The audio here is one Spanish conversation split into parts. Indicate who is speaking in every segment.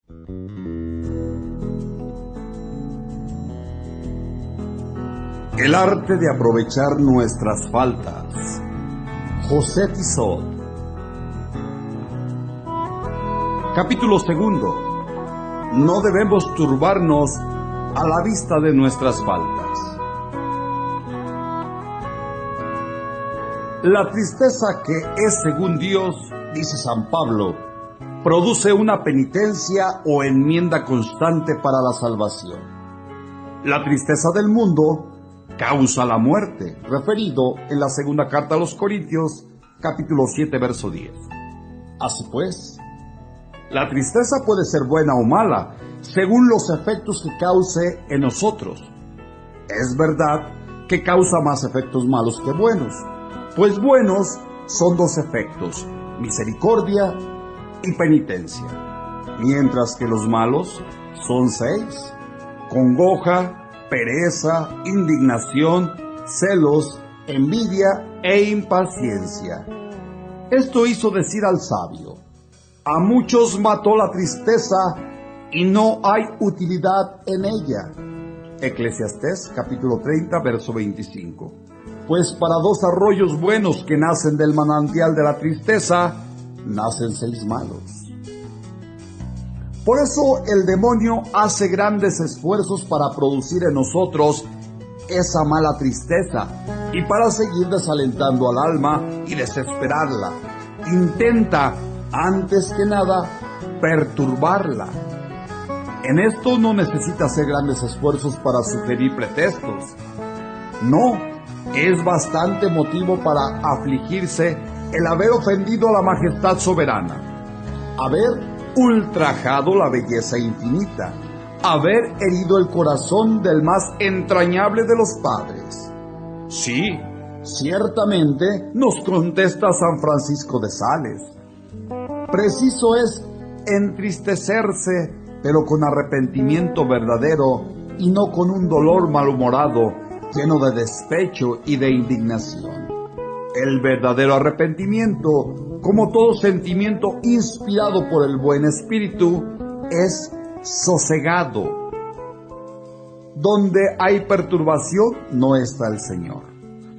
Speaker 1: El arte de aprovechar nuestras faltas. José Tissot. Capítulo 2. No debemos turbarnos a la vista de nuestras faltas. La tristeza que es según Dios, dice San Pablo, produce una penitencia o enmienda constante para la salvación. La tristeza del mundo causa la muerte, referido en la segunda carta a los Corintios, capítulo 7, verso 10. Así pues, la tristeza puede ser buena o mala, según los efectos que cause en nosotros. Es verdad que causa más efectos malos que buenos, pues buenos son dos efectos, misericordia y penitencia, mientras que los malos son 6, congoja, pereza, indignación, celos, envidia e impaciencia. Esto hizo decir al sabio: a muchos mató la tristeza y no hay utilidad en ella. Eclesiastés capítulo 30, verso 25. Pues para 2 arroyos buenos que nacen del manantial de la tristeza, nacen 6 malos. Por eso el demonio hace grandes esfuerzos para producir en nosotros esa mala tristeza y para seguir desalentando al alma y desesperarla. Intenta, antes que nada, perturbarla. En esto no necesita hacer grandes esfuerzos para sugerir pretextos. No, es bastante motivo para afligirse el haber ofendido a la majestad soberana, haber ultrajado la belleza infinita, haber herido el corazón del más entrañable de los padres. Sí, ciertamente, nos contesta San Francisco de Sales. Preciso es entristecerse, pero con arrepentimiento verdadero y no con un dolor malhumorado, lleno de despecho y de indignación. El verdadero arrepentimiento, como todo sentimiento inspirado por el buen espíritu, es sosegado. Donde hay perturbación, no está el Señor.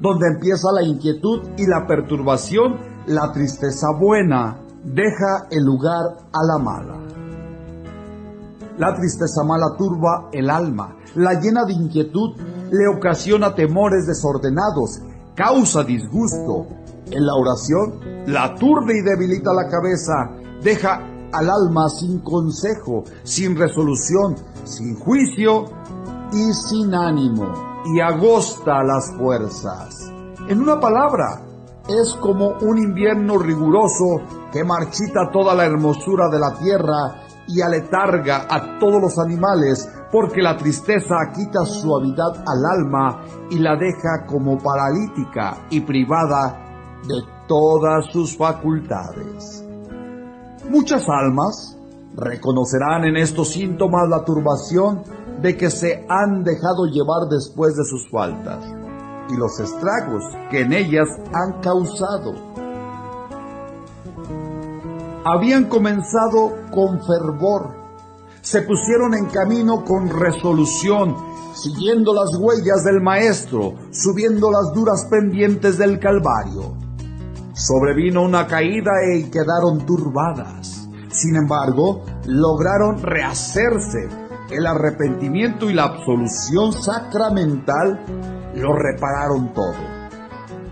Speaker 1: Donde empieza la inquietud y la perturbación, la tristeza buena deja el lugar a la mala. La tristeza mala turba el alma, la llena de inquietud, le ocasiona temores desordenados, causa disgusto. En la oración, la aturde y debilita la cabeza, deja al alma sin consejo, sin resolución, sin juicio y sin ánimo, y agosta las fuerzas. En una palabra, es como un invierno riguroso que marchita toda la hermosura de la tierra y aletarga a todos los animales, porque la tristeza quita suavidad al alma y la deja como paralítica y privada de todas sus facultades. Muchas almas reconocerán en estos síntomas la turbación de que se han dejado llevar después de sus faltas y los estragos que en ellas han causado. Habían comenzado con fervor, se pusieron en camino con resolución, siguiendo las huellas del Maestro, subiendo las duras pendientes del Calvario. Sobrevino una caída y quedaron turbadas. Sin embargo, lograron rehacerse. El arrepentimiento y la absolución sacramental lo repararon todo.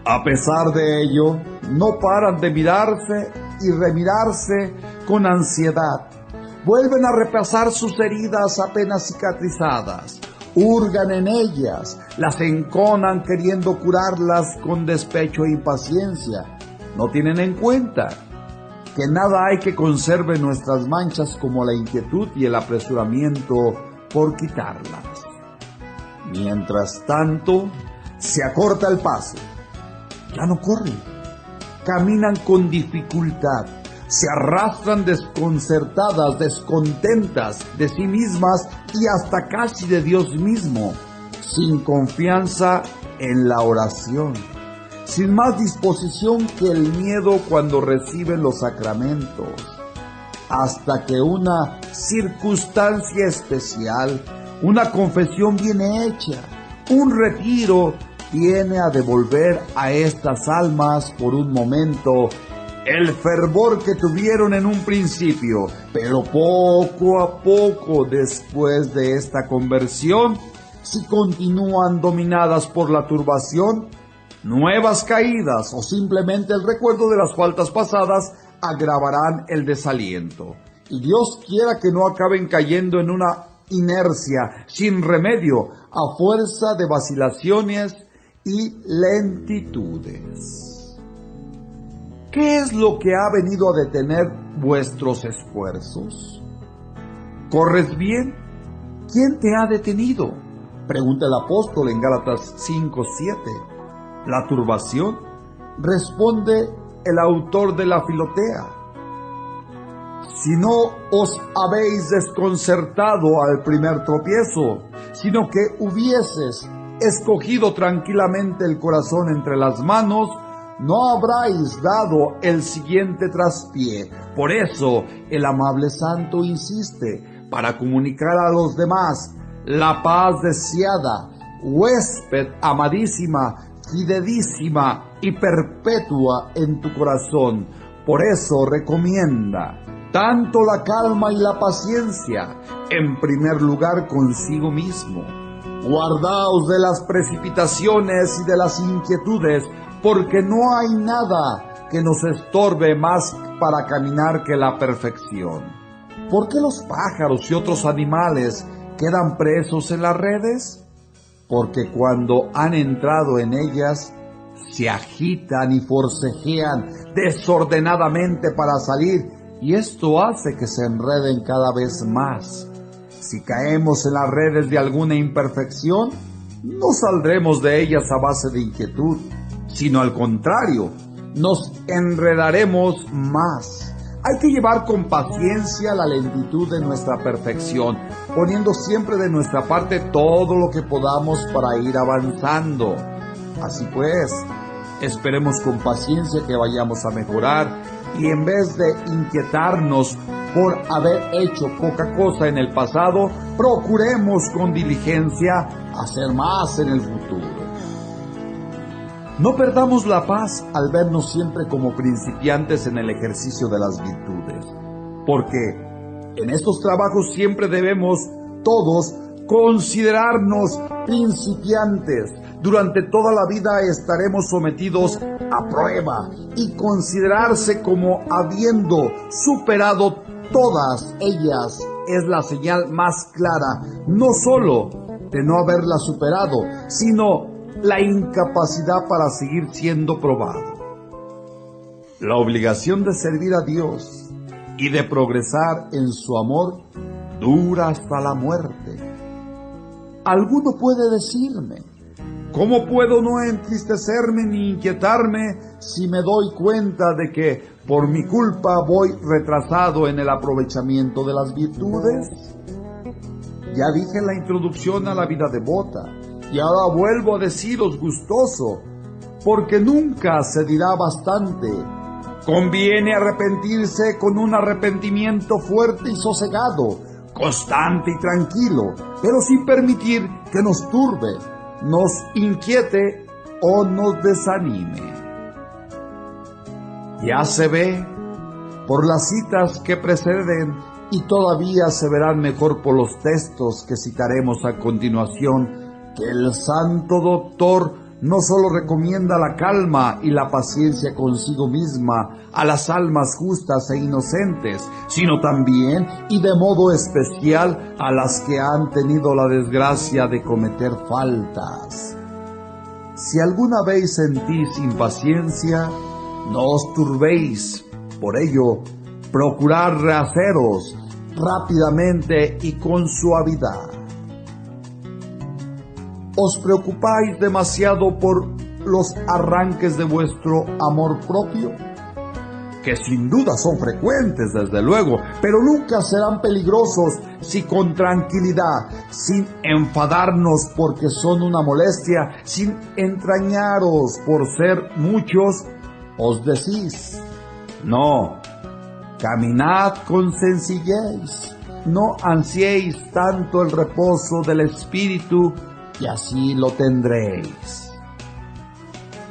Speaker 1: A pesar de ello, no paran de mirarse y remirarse con ansiedad. Vuelven a repasar sus heridas apenas cicatrizadas. Hurgan en ellas, las enconan queriendo curarlas con despecho e impaciencia. No tienen en cuenta que nada hay que conserve nuestras manchas como la inquietud y el apresuramiento por quitarlas. Mientras tanto, se acorta el paso. Ya no corren, caminan con dificultad, se arrastran desconcertadas, descontentas de sí mismas y hasta casi de Dios mismo, sin confianza en la oración, sin más disposición que el miedo cuando reciben los sacramentos. hasta que una circunstancia especial, una confesión bien hecha, un retiro, viene a devolver a estas almas por un momento el fervor que tuvieron en un principio, pero poco a poco después de esta conversión, si continúan dominadas por la turbación, nuevas caídas o simplemente el recuerdo de las faltas pasadas agravarán el desaliento. Y Dios quiera que no acaben cayendo en una inercia sin remedio a fuerza de vacilaciones y lentitudes. ¿Qué es lo que ha venido a detener vuestros esfuerzos? ¿Corres bien? ¿Quién te ha detenido? Pregunta el apóstol en Gálatas 5:7. ¿La turbación? Responde el autor de la Filotea. Si no os habéis desconcertado al primer tropiezo, sino que hubieses escogido tranquilamente el corazón entre las manos, no habráis dado el siguiente traspié. Por eso el amable santo insiste para comunicar a los demás la paz deseada, huésped amadísima, fidelísima y perpetua en tu corazón. Por eso recomienda tanto la calma y la paciencia, en primer lugar consigo mismo. Guardaos de las precipitaciones y de las inquietudes, porque no hay nada que nos estorbe más para caminar que la perfección. ¿Por qué los pájaros y otros animales quedan presos en las redes? Porque cuando han entrado en ellas, se agitan y forcejean desordenadamente para salir, y esto hace que se enreden cada vez más. Si caemos en las redes de alguna imperfección, no saldremos de ellas a base de inquietud, sino al contrario, nos enredaremos más. Hay que llevar con paciencia la lentitud de nuestra perfección, poniendo siempre de nuestra parte todo lo que podamos para ir avanzando. Así pues, esperemos con paciencia que vayamos a mejorar, y en vez de inquietarnos por haber hecho poca cosa en el pasado, procuremos con diligencia hacer más en el futuro. No perdamos la paz al vernos siempre como principiantes en el ejercicio de las virtudes, porque en estos trabajos siempre debemos todos considerarnos principiantes. Durante toda la vida estaremos sometidos a prueba, y considerarse como habiendo superado todas ellas es la señal más clara, no solo de no haberla superado, sino la incapacidad para seguir siendo probado. La obligación de servir a Dios y de progresar en su amor dura hasta la muerte. Alguno puede decirme: ¿cómo puedo no entristecerme ni inquietarme si me doy cuenta de que por mi culpa voy retrasado en el aprovechamiento de las virtudes? Ya dije en la introducción a la vida devota, y ahora vuelvo a deciros gustoso, porque nunca se dirá bastante. Conviene arrepentirse con un arrepentimiento fuerte y sosegado, constante y tranquilo, pero sin permitir que nos turbe, nos inquiete o nos desanime. Ya se ve por las citas que preceden, y todavía se verán mejor por los textos que citaremos a continuación, que el santo doctor no solo recomienda la calma y la paciencia consigo misma a las almas justas e inocentes, sino también y de modo especial a las que han tenido la desgracia de cometer faltas. Si alguna vez sentís impaciencia, no os turbéis. Por ello, procurad rehaceros rápidamente y con suavidad. ¿Os preocupáis demasiado por los arranques de vuestro amor propio? Que sin duda son frecuentes, desde luego, pero nunca serán peligrosos si con tranquilidad, sin enfadarnos porque son una molestia, sin entrañaros por ser muchos, os decís: no, Caminad con sencillez, no ansiéis tanto el reposo del Espíritu, y así lo tendréis.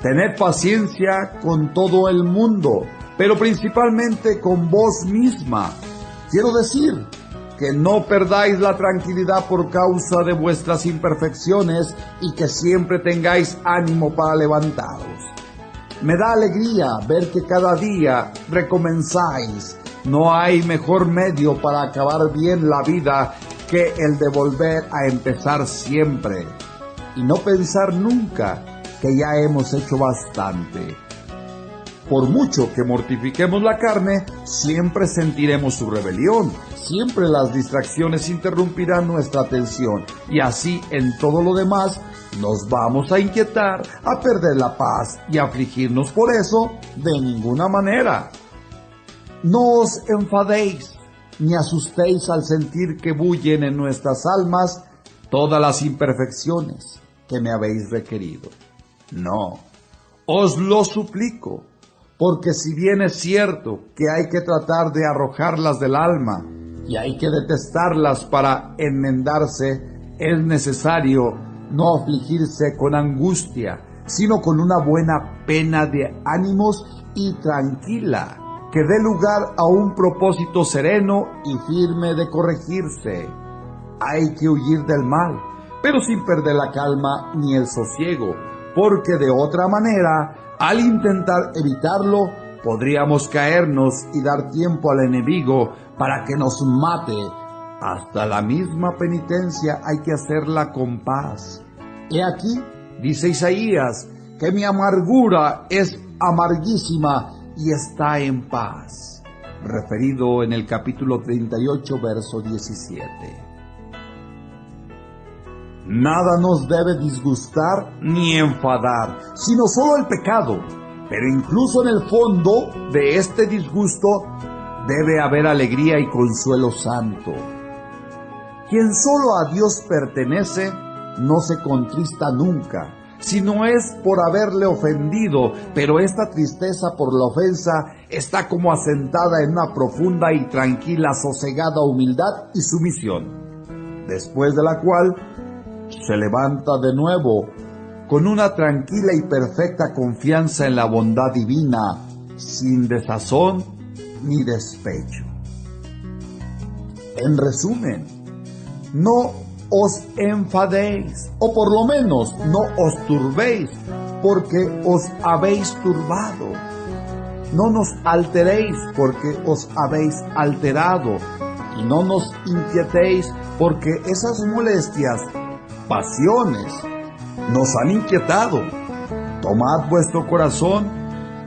Speaker 1: Tened paciencia con todo el mundo, pero principalmente con vos misma. Quiero decir, que no perdáis la tranquilidad por causa de vuestras imperfecciones y que siempre tengáis ánimo para levantaros. Me da alegría ver que cada día recomenzáis. No hay mejor medio para acabar bien la vida que el de volver a empezar siempre y no pensar nunca que ya hemos hecho bastante. Por mucho que mortifiquemos la carne, siempre sentiremos su rebelión. Siempre las distracciones interrumpirán nuestra atención y así en todo lo demás nos vamos a inquietar, a perder la paz y a afligirnos por eso de ninguna manera. No os enfadéis ni asustéis al sentir que bullen en nuestras almas todas las imperfecciones que me habéis requerido. No, os lo suplico, porque si bien es cierto que hay que tratar de arrojarlas del alma y hay que detestarlas para enmendarse, es necesario no afligirse con angustia, sino con una buena pena de ánimos y tranquila, que dé lugar a un propósito sereno y firme de corregirse. Hay que huir del mal, pero sin perder la calma ni el sosiego, porque de otra manera, al intentar evitarlo, podríamos caernos y dar tiempo al enemigo para que nos mate. Hasta la misma penitencia hay que hacerla con paz. He aquí, dice Isaías, que mi amargura es amarguísima y está en paz. Referido en el capítulo 38, verso 17. Nada nos debe disgustar ni enfadar, sino solo el pecado. Pero incluso en el fondo de este disgusto debe haber alegría y consuelo santo. Quien solo a Dios pertenece no se contrista nunca, sino es por haberle ofendido, pero esta tristeza por la ofensa está como asentada en una profunda y tranquila, sosegada humildad y sumisión, después de la cual se levanta de nuevo con una tranquila y perfecta confianza en la bondad divina, sin desazón ni despecho. En resumen, no os enfadéis, o por lo menos no os turbéis, porque os habéis turbado. No nos alteréis, porque os habéis alterado, y no nos inquietéis, porque esas molestias, pasiones, nos han inquietado. Tomad vuestro corazón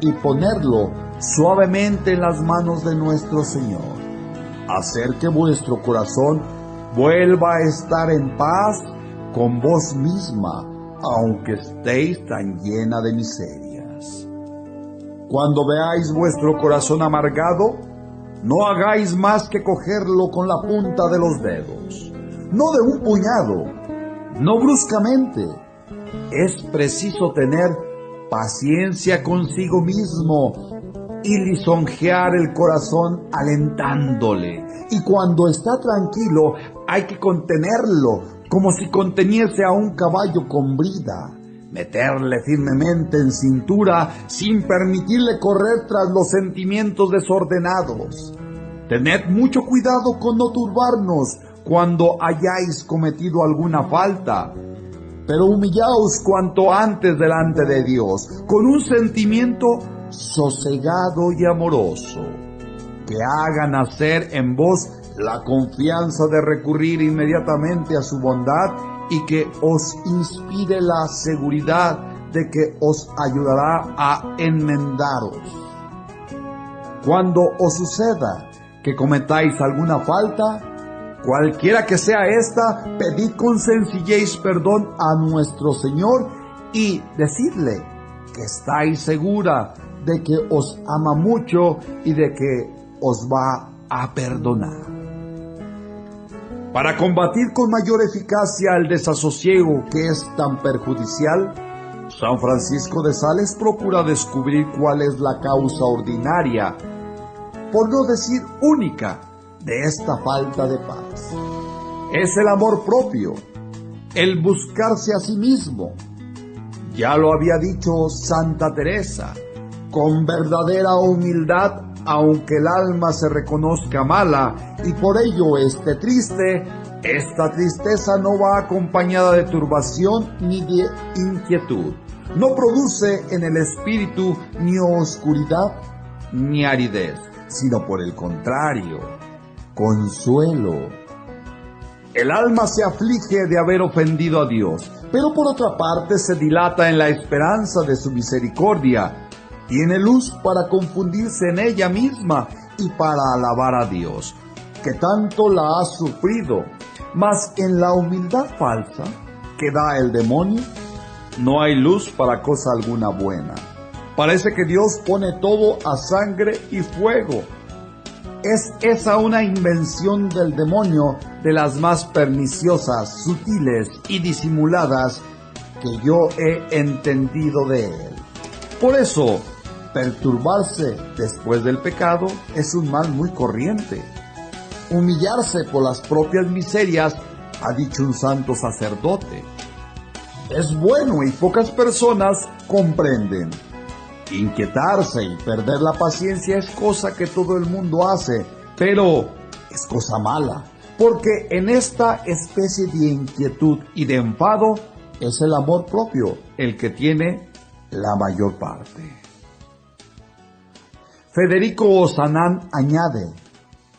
Speaker 1: y ponedlo suavemente en las manos de nuestro Señor. Hacer que vuestro corazón vuelva a estar en paz con vos misma, aunque estéis tan llena de miserias. Cuando veáis vuestro corazón amargado, no hagáis más que cogerlo con la punta de los dedos, no de un puñado, no bruscamente. Es preciso tener paciencia consigo mismo y lisonjear el corazón alentándole. Y cuando está tranquilo, hay que contenerlo como si conteniese a un caballo con brida. Meterle firmemente en cintura sin permitirle correr tras los sentimientos desordenados. Tened mucho cuidado con no turbarnos cuando hayáis cometido alguna falta, pero humillaos cuanto antes delante de Dios, con un sentimiento sosegado y amoroso, que haga nacer en vos la confianza de recurrir inmediatamente a su bondad y que os inspire la seguridad de que os ayudará a enmendaros. Cuando os suceda que cometáis alguna falta, cualquiera que sea esta, pedid con sencillez perdón a nuestro Señor y decidle que estáis segura de que os ama mucho y de que os va a perdonar. Para combatir con mayor eficacia el desasosiego que es tan perjudicial, San Francisco de Sales procura descubrir cuál es la causa ordinaria por no decir única, de esta falta de paz. Es el amor propio, el buscarse a sí mismo. Ya lo había dicho Santa Teresa, con verdadera humildad, aunque el alma se reconozca mala y por ello esté triste, esta tristeza no va acompañada de turbación ni de inquietud. No produce en el espíritu ni oscuridad ni aridez, sino por el contrario, consuelo. El alma se aflige de haber ofendido a Dios, pero por otra parte se dilata en la esperanza de su misericordia. Tiene luz para confundirse en ella misma y para alabar a Dios, que tanto la ha sufrido. Mas en la humildad falsa que da el demonio, no hay luz para cosa alguna buena. Parece que Dios pone todo a sangre y fuego. Es esa una invención del demonio de las más perniciosas, sutiles y disimuladas que yo he entendido de él. Por eso, perturbarse después del pecado es un mal muy corriente. Humillarse por las propias miserias, ha dicho un santo sacerdote, es bueno y pocas personas comprenden. Inquietarse y perder la paciencia es cosa que todo el mundo hace, pero es cosa mala, porque en esta especie de inquietud y de enfado es el amor propio el que tiene la mayor parte. Federico Ozanam añade: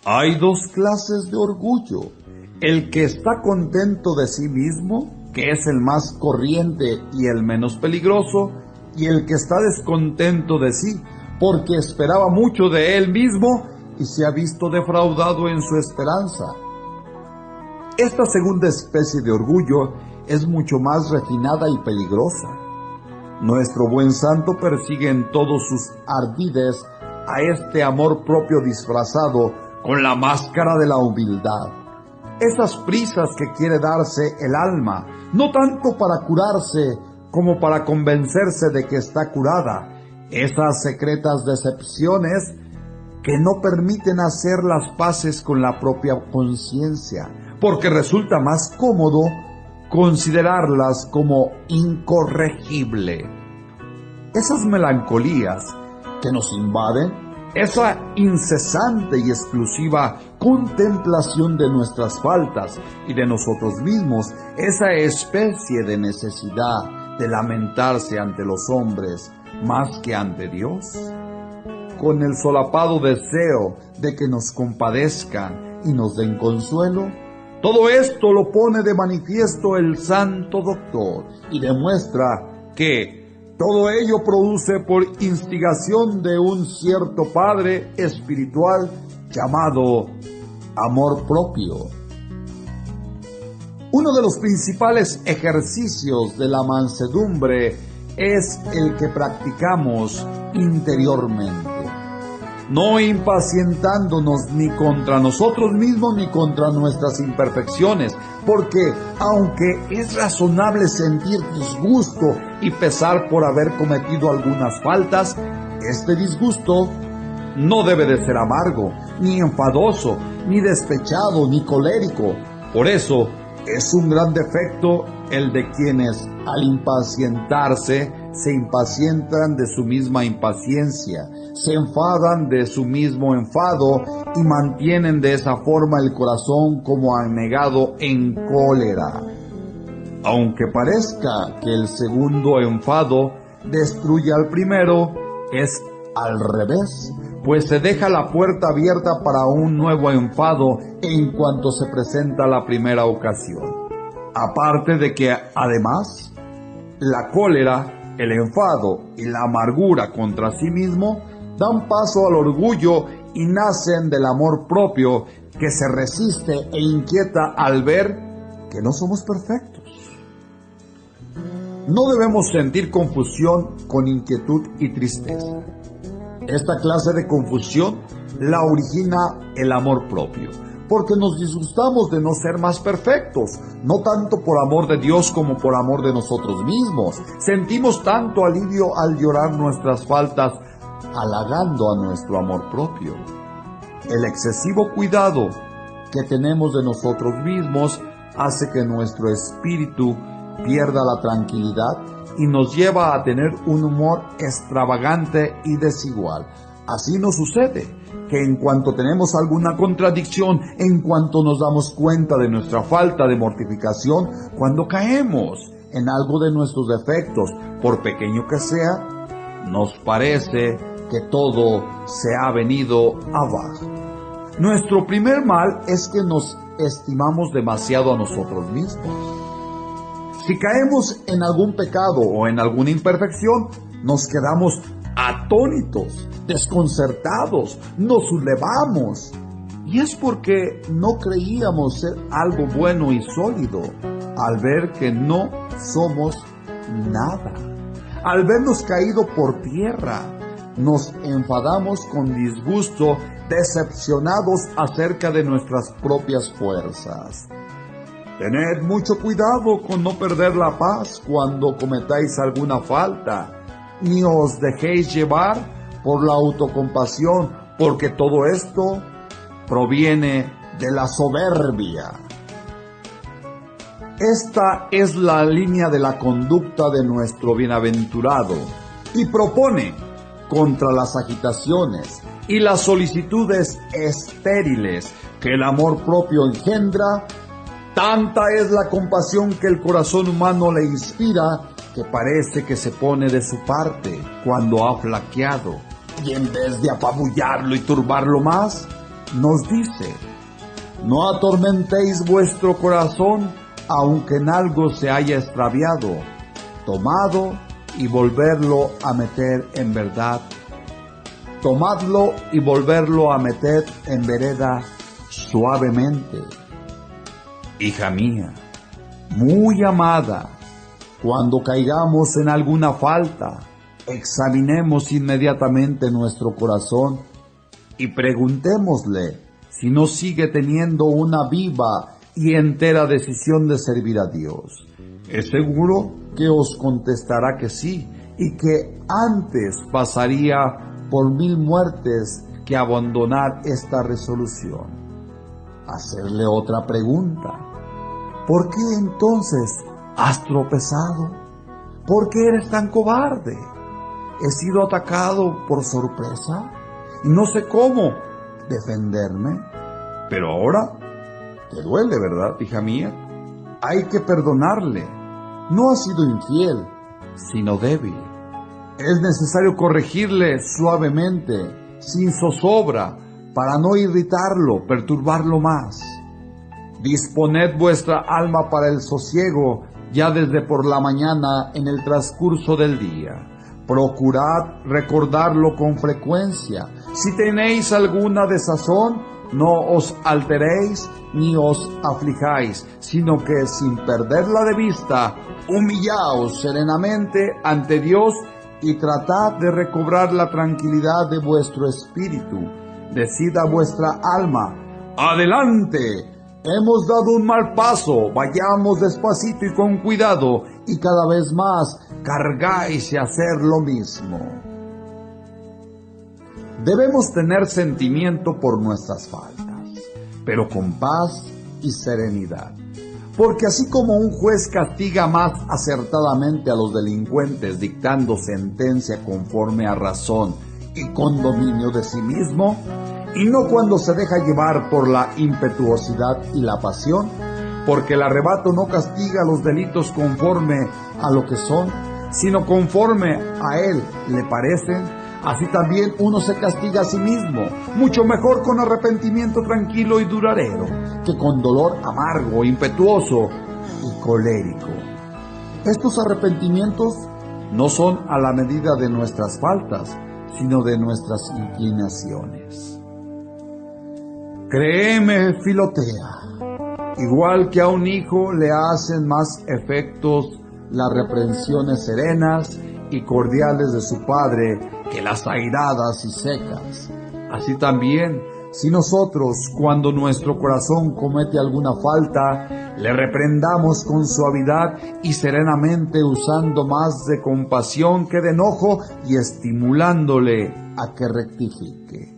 Speaker 1: hay dos clases de orgullo, el que está contento de sí mismo, que es el más corriente y el menos peligroso, y el que está descontento de sí, porque esperaba mucho de él mismo y se ha visto defraudado en su esperanza. Esta segunda especie de orgullo es mucho más refinada y peligrosa. Nuestro buen santo persigue en todos sus ardides a este amor propio disfrazado con la máscara de la humildad. Esas prisas que quiere darse el alma, no tanto para curarse como para convencerse de que está curada, esas secretas decepciones que no permiten hacer las paces con la propia conciencia, porque resulta más cómodo considerarlas como incorregible. Esas melancolías que nos invaden, esa incesante y exclusiva contemplación de nuestras faltas y de nosotros mismos, esa especie de necesidad de lamentarse ante los hombres más que ante Dios, con el solapado deseo de que nos compadezcan y nos den consuelo, todo esto lo pone de manifiesto el Santo Doctor y demuestra que todo ello produce por instigación de un cierto Padre espiritual llamado amor propio. Uno de los principales ejercicios de la mansedumbre es el que practicamos interiormente, no impacientándonos ni contra nosotros mismos ni contra nuestras imperfecciones, porque aunque es razonable sentir disgusto y pesar por haber cometido algunas faltas, este disgusto no debe de ser amargo, ni enfadoso, ni despechado, ni colérico. Por eso, es un gran defecto el de quienes, al impacientarse, se impacientan de su misma impaciencia, se enfadan de su mismo enfado y mantienen de esa forma el corazón como anegado en cólera. Aunque parezca que el segundo enfado destruye al primero, es al revés, pues se deja la puerta abierta para un nuevo enfado en cuanto se presenta la primera ocasión. Aparte de que, además, la cólera, el enfado y la amargura contra sí mismo dan paso al orgullo y nacen del amor propio que se resiste e inquieta al ver que no somos perfectos. No debemos sentir confusión con inquietud y tristeza. Esta clase de confusión la origina el amor propio, porque nos disgustamos de no ser más perfectos, no tanto por amor de Dios como por amor de nosotros mismos. Sentimos tanto alivio al llorar nuestras faltas, halagando a nuestro amor propio. El excesivo cuidado que tenemos de nosotros mismos hace que nuestro espíritu pierda la tranquilidad y nos lleva a tener un humor extravagante y desigual. Así nos sucede que en cuanto tenemos alguna contradicción, en cuanto nos damos cuenta de nuestra falta de mortificación, cuando caemos en algo de nuestros defectos, por pequeño que sea, nos parece que todo se ha venido abajo. Nuestro primer mal es que nos estimamos demasiado a nosotros mismos. Si caemos en algún pecado o en alguna imperfección, nos quedamos atónitos, desconcertados, nos sublevamos. Y es porque no creíamos ser algo bueno y sólido, al ver que no somos nada. Al vernos caído por tierra, nos enfadamos con disgusto, decepcionados acerca de nuestras propias fuerzas. Tened mucho cuidado con no perder la paz cuando cometáis alguna falta, ni os dejéis llevar por la autocompasión, porque todo esto proviene de la soberbia. Esta es la línea de la conducta de nuestro bienaventurado y propone contra las agitaciones y las solicitudes estériles que el amor propio engendra. Tanta es la compasión que el corazón humano le inspira que parece que se pone de su parte cuando ha flaqueado, y en vez de apabullarlo y turbarlo más, nos dice: no atormentéis vuestro corazón, aunque en algo se haya extraviado, tomado y volverlo a meter en verdad. Tomadlo y volverlo a meter en vereda suavemente. Hija mía, muy amada, cuando caigamos en alguna falta, examinemos inmediatamente nuestro corazón y preguntémosle si no sigue teniendo una viva y entera decisión de servir a Dios. Es seguro que os contestará que sí, y que antes pasaría por 1000 muertes que abandonar esta resolución. Hacerle otra pregunta: ¿por qué entonces has tropezado? ¿Por qué eres tan cobarde? ¿He sido atacado por sorpresa y no sé cómo defenderme? Pero ahora te duele, ¿verdad, hija mía? Hay que perdonarle. No ha sido infiel, sino débil. Es necesario corregirle suavemente, sin zozobra, para no irritarlo, perturbarlo más. Disponed vuestra alma para el sosiego ya desde por la mañana en el transcurso del día. Procurad recordarlo con frecuencia. Si tenéis alguna desazón, no os alteréis ni os aflijáis, sino que sin perderla de vista, humillaos serenamente ante Dios y tratad de recobrar la tranquilidad de vuestro espíritu. Decid a vuestra alma: ¡adelante! Hemos dado un mal paso, vayamos despacito y con cuidado, y cada vez más cargáis a hacer lo mismo. Debemos tener sentimiento por nuestras faltas, pero con paz y serenidad. Porque así como un juez castiga más acertadamente a los delincuentes dictando sentencia conforme a razón y con dominio de sí mismo, y no cuando se deja llevar por la impetuosidad y la pasión, porque el arrebato no castiga los delitos conforme a lo que son, sino conforme a él le parecen, así también uno se castiga a sí mismo, mucho mejor con arrepentimiento tranquilo y duradero, que con dolor amargo, impetuoso y colérico. Estos arrepentimientos no son a la medida de nuestras faltas, sino de nuestras inclinaciones. Créeme, Filotea, igual que a un hijo le hacen más efectos las reprensiones serenas y cordiales de su padre que las airadas y secas. Así también, si nosotros, cuando nuestro corazón comete alguna falta, le reprendamos con suavidad y serenamente, usando más de compasión que de enojo y estimulándole a que rectifique.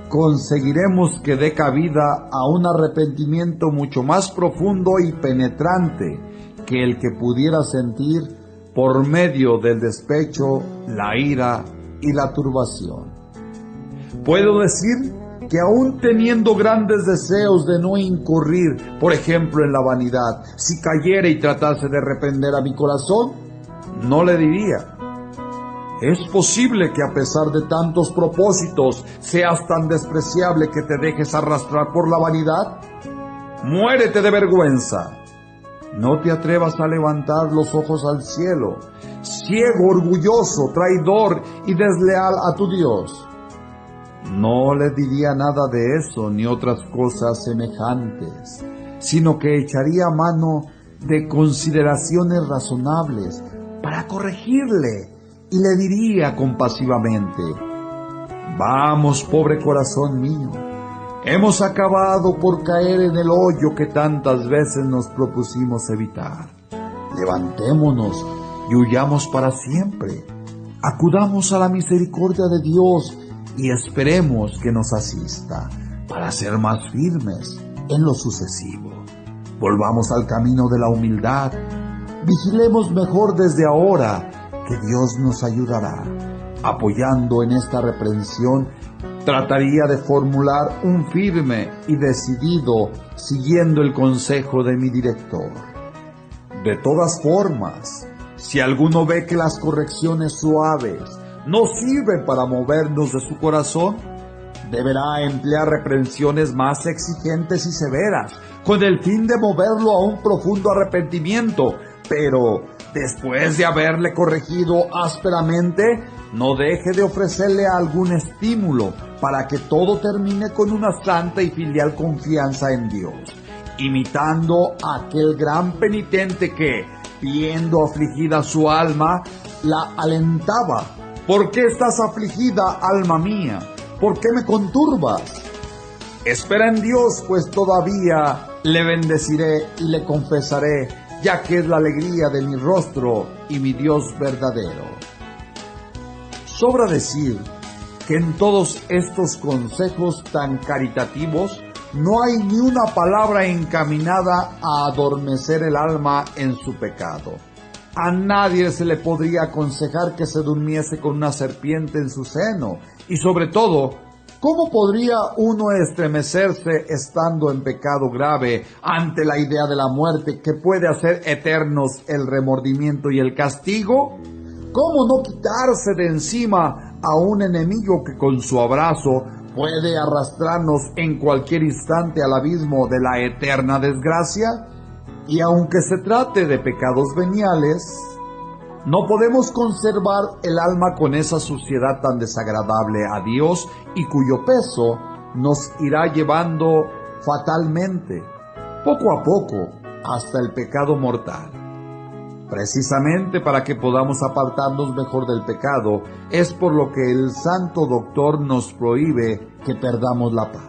Speaker 1: conseguiremos que dé cabida a un arrepentimiento mucho más profundo y penetrante que el que pudiera sentir por medio del despecho, la ira y la turbación. Puedo decir que aún teniendo grandes deseos de no incurrir, por ejemplo, en la vanidad, si cayera y tratase de reprender a mi corazón, no le diría: ¿es posible que a pesar de tantos propósitos seas tan despreciable que te dejes arrastrar por la vanidad? ¡Muérete de vergüenza! No te atrevas a levantar los ojos al cielo, ciego, orgulloso, traidor y desleal a tu Dios. No le diría nada de eso ni otras cosas semejantes, sino que echaría mano de consideraciones razonables para corregirle y le diría compasivamente: vamos, pobre corazón mío, hemos acabado por caer en el hoyo que tantas veces nos propusimos evitar. Levantémonos y huyamos para siempre. Acudamos a la misericordia de Dios y esperemos que nos asista para ser más firmes en lo sucesivo. Volvamos al camino de la humildad. Vigilemos mejor desde ahora, que Dios nos ayudará. Apoyando en esta reprensión, trataría de formular un firme y decidido, siguiendo el consejo de mi director. De todas formas, si alguno ve que las correcciones suaves no sirven para movernos de su corazón, deberá emplear reprensiones más exigentes y severas, con el fin de moverlo a un profundo arrepentimiento, pero después de haberle corregido ásperamente, no deje de ofrecerle algún estímulo para que todo termine con una santa y filial confianza en Dios, imitando a aquel gran penitente que, viendo afligida su alma, la alentaba: ¿por qué estás afligida, alma mía? ¿Por qué me conturbas? Espera en Dios, pues todavía le bendeciré y le confesaré, ya que es la alegría de mi rostro y mi Dios verdadero. Sobra decir que en todos estos consejos tan caritativos no hay ni una palabra encaminada a adormecer el alma en su pecado. A nadie se le podría aconsejar que se durmiese con una serpiente en su seno, y sobre todo, ¿cómo podría uno estremecerse estando en pecado grave ante la idea de la muerte que puede hacer eternos el remordimiento y el castigo? ¿Cómo no quitarse de encima a un enemigo que con su abrazo puede arrastrarnos en cualquier instante al abismo de la eterna desgracia? Y aunque se trate de pecados veniales, no podemos conservar el alma con esa suciedad tan desagradable a Dios y cuyo peso nos irá llevando fatalmente, poco a poco, hasta el pecado mortal. Precisamente para que podamos apartarnos mejor del pecado, es por lo que el Santo Doctor nos prohíbe que perdamos la paz.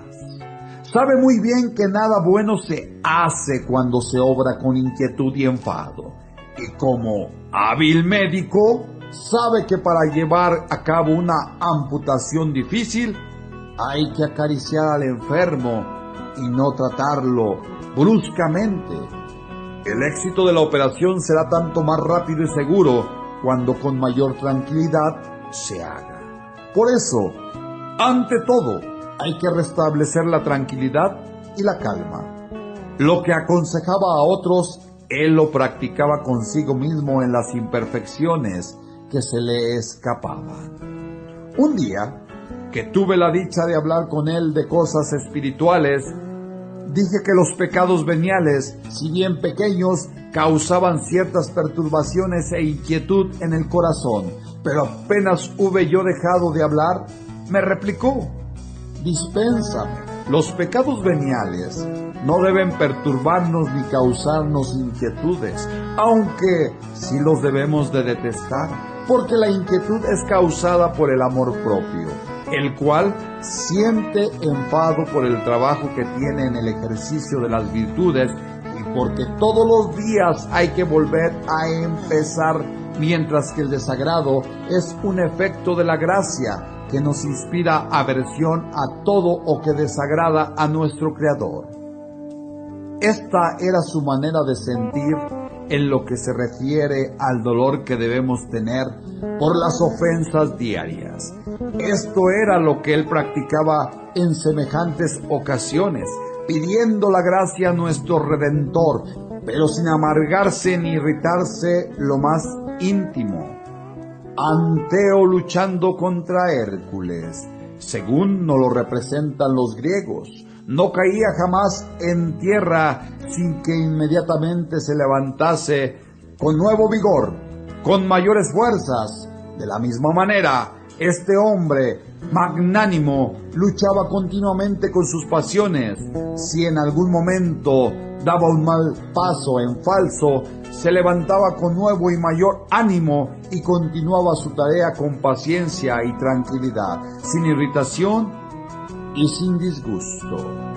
Speaker 1: Sabe muy bien que nada bueno se hace cuando se obra con inquietud y enfado. Y como hábil médico, sabe que para llevar a cabo una amputación difícil, hay que acariciar al enfermo y no tratarlo bruscamente. El éxito de la operación será tanto más rápido y seguro cuando con mayor tranquilidad se haga. Por eso, ante todo, hay que restablecer la tranquilidad y la calma. Lo que aconsejaba a otros, él lo practicaba consigo mismo en las imperfecciones que se le escapaban. Un día, que tuve la dicha de hablar con él de cosas espirituales, dije que los pecados veniales, si bien pequeños, causaban ciertas perturbaciones e inquietud en el corazón, pero apenas hube yo dejado de hablar, me replicó: dispénsame, los pecados veniales no deben perturbarnos ni causarnos inquietudes, aunque sí los debemos de detestar, porque la inquietud es causada por el amor propio, el cual siente enfado por el trabajo que tiene en el ejercicio de las virtudes y porque todos los días hay que volver a empezar, mientras que el desagrado es un efecto de la gracia que nos inspira aversión a todo o que desagrada a nuestro Creador. Esta era su manera de sentir en lo que se refiere al dolor que debemos tener por las ofensas diarias. Esto era lo que él practicaba en semejantes ocasiones, pidiendo la gracia a nuestro Redentor, pero sin amargarse ni irritarse lo más íntimo. Anteo luchando contra Hércules, según nos lo representan los griegos, no caía jamás en tierra sin que inmediatamente se levantase con nuevo vigor, con mayores fuerzas. De la misma manera, este hombre magnánimo luchaba continuamente con sus pasiones. Si en algún momento daba un mal paso en falso, se levantaba con nuevo y mayor ánimo y continuaba su tarea con paciencia y tranquilidad, sin irritación y sin disgusto.